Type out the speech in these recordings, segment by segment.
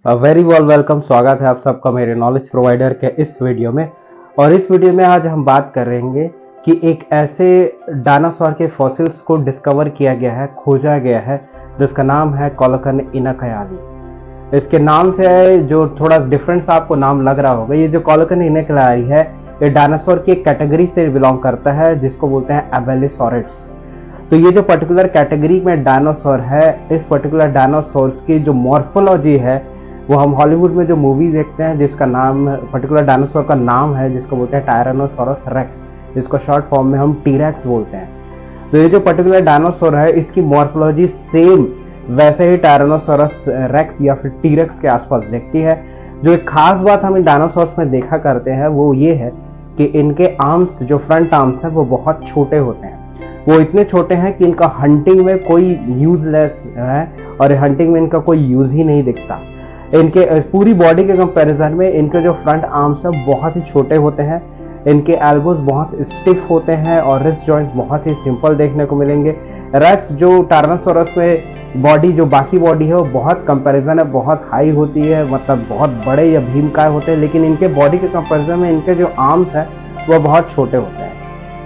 Very welcome. स्वागत है आप सबका मेरे नॉलेज प्रोवाइडर के इस वीडियो में। और इस वीडियो में आज हम बात करेंगे कि एक ऐसे डायनासोर के फॉसिल्स को डिस्कवर किया गया है, खोजा गया है, जिसका नाम है कोलोकन इनाकयाली। इसके नाम से जो थोड़ा डिफरेंस आपको नाम लग रहा होगा, ये जो कोलोकन इनाकयाली है ये डायनासोर की एक कैटेगरी से बिलोंग करता है जिसको बोलते हैं एबेलिसॉरिड्स। तो ये जो पर्टिकुलर कैटेगरी में डायनासोर है, इस पर्टिकुलर डायनासोर्स की जो मॉर्फोलॉजी है वो हम हॉलीवुड में जो मूवी देखते हैं जिसका नाम पर्टिकुलर डायनासोर का नाम है जिसको बोलते हैं टायरानोसोरस रेक्स, जिसको शॉर्ट फॉर्म में हम टीरेक्स बोलते हैं। तो ये जो पर्टिकुलर डायनासोर है इसकी मॉर्फोलॉजी सेम वैसे ही टायरानोसोरस रेक्स या फिर टीरेक्स के आसपास दिखती है। जो एक खास बात हम इन डायनासोर्स में देखा करते हैं वो ये है कि इनके आर्म्स, जो फ्रंट आर्म्स है वो बहुत छोटे होते हैं। वो इतने छोटे हैं कि इनका हंटिंग में कोई यूजलेस है और हंटिंग में इनका कोई यूज ही नहीं दिखता। इनके पूरी बॉडी के कंपैरिजन में इनके जो फ्रंट आर्म्स है बहुत ही छोटे होते हैं। इनके एल्बोज बहुत स्टिफ होते हैं और रिस्ट जॉइंट्स बहुत ही सिंपल देखने को मिलेंगे। रेस्ट जो टायरानोसोरस में बॉडी, जो बाकी बॉडी है वो बहुत कंपैरिजन है बहुत हाई होती है, मतलब बहुत बड़े या भीमकाय होते हैं, लेकिन इनके बॉडी के कंपैरिजन में इनके जो आर्म्स हैं वो बहुत छोटे होते हैं।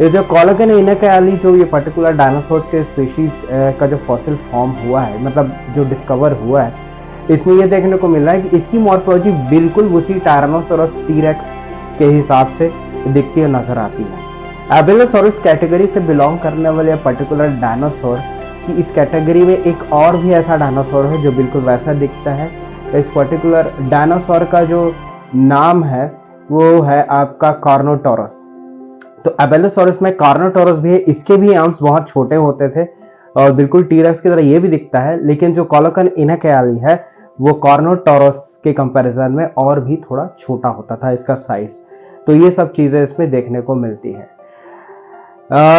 ये जो कोलोकन इनाकयाली, जो ये पर्टिकुलर डायनासोर्स के स्पीशीज का जो फॉसिल फॉर्म हुआ है, मतलब जो डिस्कवर हुआ है, इसमें यह देखने को मिल रहा है कि इसकी मॉर्फोलॉजी बिल्कुल उसी टायरानोसोरस टीरेक्स के हिसाब से दिखती और नजर आती है। एबेलिसॉरिस कैटेगरी से बिलोंग करने वाले पर्टिकुलर डायनासोर की इस कैटेगरी में एक और भी ऐसा डायनासोर है जो बिल्कुल वैसा दिखता है। इस पर्टिकुलर डायनासोर का जो नाम है वो है आपका कार्नोटोरस। तो एबेलिसॉरिस में कार्नोटोरस भी है, इसके भी आर्म्स बहुत छोटे होते थे और बिल्कुल टीरेक्स की तरह ये भी दिखता है, लेकिन जो कोलोकन इनाकयाली है वो कार्नोटोरस के कंपैरिजन में और भी थोड़ा छोटा होता था इसका साइज। तो ये सब चीजें इसमें देखने को मिलती है।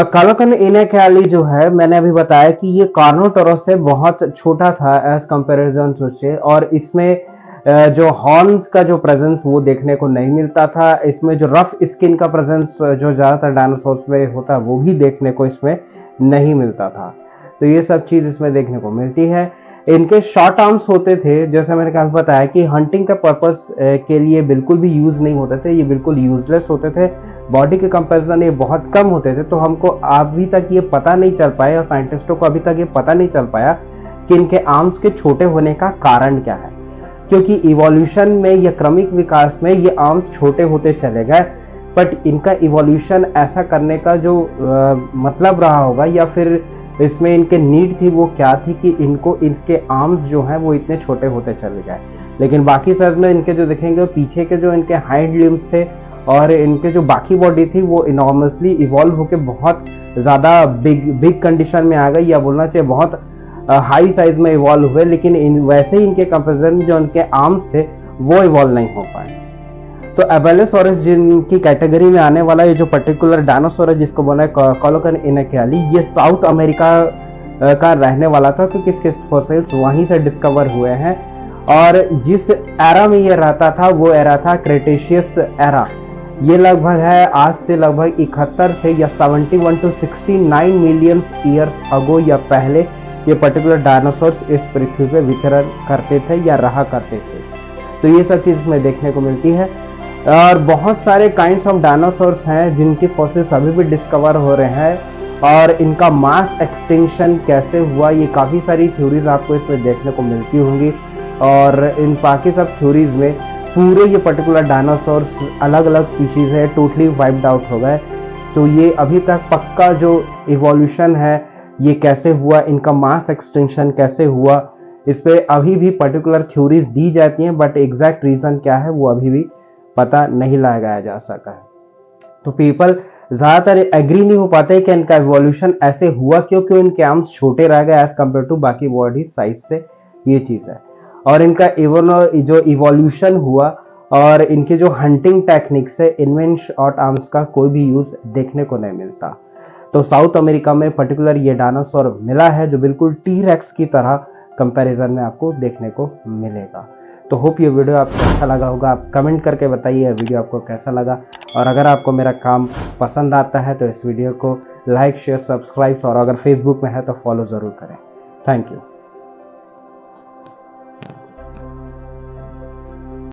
कोलोकन इनाकयाली जो है, मैंने अभी बताया कि ये कार्नोटोरस से बहुत छोटा था एज कंपैरिजन से, और इसमें जो हॉर्न्स का जो प्रेजेंस वो देखने को नहीं मिलता था। इसमें जो रफ स्किन का प्रेजेंस जो ज्यादातर डायनासोर्स में होता है वो भी देखने को इसमें नहीं मिलता था। तो ये सब चीज इसमें देखने को मिलती है। इनके शॉर्ट आर्म्स होते थे, जैसे मैंने काफी बताया कि हंटिंग के पर्पस के लिए बिल्कुल भी यूज नहीं होते थे, ये बिल्कुल यूजलेस होते थे। बॉडी के कंपैरिजन ये बहुत कम होते थे। तो हमको अभी तक ये पता नहीं चल पाया और साइंटिस्टों को अभी तक ये पता नहीं चल पाया कि इनके आर्म्स के छोटे होने का कारण क्या है, क्योंकि इवोल्यूशन में या क्रमिक विकास में ये आर्म्स छोटे होते चले गए। बट इनका इवोल्यूशन ऐसा करने का जो मतलब रहा होगा या फिर इसमें इनके नीड थी वो क्या थी कि इनको इसके आर्म्स जो हैं वो इतने छोटे होते चले गए। लेकिन बाकी साइड में इनके जो देखेंगे पीछे के जो इनके हाइंड लिम्स थे और इनके जो बाकी बॉडी थी वो इनॉर्मसली इवॉल्व होकर बहुत ज्यादा बिग कंडीशन में आ गई, या बोलना चाहिए बहुत हाई साइज में इवॉल्व हुए। लेकिन वैसे ही इनके कंपैरिजन में जो इनके आर्म्स थे वो इवॉल्व नहीं हो पाए। तो एबेलिसॉरिस जिनकी कैटेगरी में आने वाला ये जो पर्टिकुलर डायनासोर है जिसको बोला है कोलोकन इनाकयाली, ये साउथ अमेरिका का रहने वाला था, क्योंकि इसके फॉसिल्स वहीं से डिस्कवर हुए हैं। और जिस एरा में ये रहता था वो एरा था क्रेटेशियस एरा। ये लगभग है आज से लगभग 71 से या 71 to 69 मिलियन ईयर्स अगो या पहले ये पर्टिकुलर डायनासोर्स इस पृथ्वी पे विचरण करते थे या रहा करते थे। तो ये सब चीज इसमें देखने को मिलती है। और बहुत सारे काइंड्स ऑफ डायनासोर्स हैं जिनके फॉसिल्स अभी भी डिस्कवर हो रहे हैं, और इनका मास एक्सटिंक्शन कैसे हुआ ये काफ़ी सारी थ्योरीज आपको इसमें देखने को मिलती होंगी। और इन बाकी सब थ्योरीज में पूरे ये पर्टिकुलर डायनासोर्स अलग अलग स्पीशीज है टोटली वाइप्ड आउट हो गए। तो ये अभी तक पक्का जो इवोल्यूशन है ये कैसे हुआ, इनका मास एक्सटिंक्शन कैसे हुआ, इस पर अभी भी पर्टिकुलर थ्योरीज दी जाती हैं, बट एग्जैक्ट रीजन क्या है वो अभी भी पता नहीं लगाया जा सका है। तो पीपल ज्यादातर एग्री नहीं हो पाते कि इनका इवोल्यूशन ऐसे हुआ क्योंकि इनके आर्म्स छोटे रह गए एज कम्पेयर टू बाकी बॉडी साइज से, ये चीज है। और इनका जो इवोल्यूशन हुआ और इनके जो हंटिंग टेक्निक्स है, इनमें शॉर्ट आर्म्स का कोई भी यूज देखने को नहीं मिलता। तो साउथ अमेरिका में पर्टिकुलर ये डायनासोर मिला है जो बिल्कुल टी-रेक्स की तरह कंपैरिजन में आपको देखने को मिलेगा। तो होप ये वीडियो आपको अच्छा लगा होगा। आप कमेंट करके बताइए वीडियो आपको कैसा लगा, और अगर आपको मेरा काम पसंद आता है तो इस वीडियो को लाइक शेयर सब्सक्राइब, और अगर फेसबुक में है तो फॉलो ज़रूर करें। Thank you.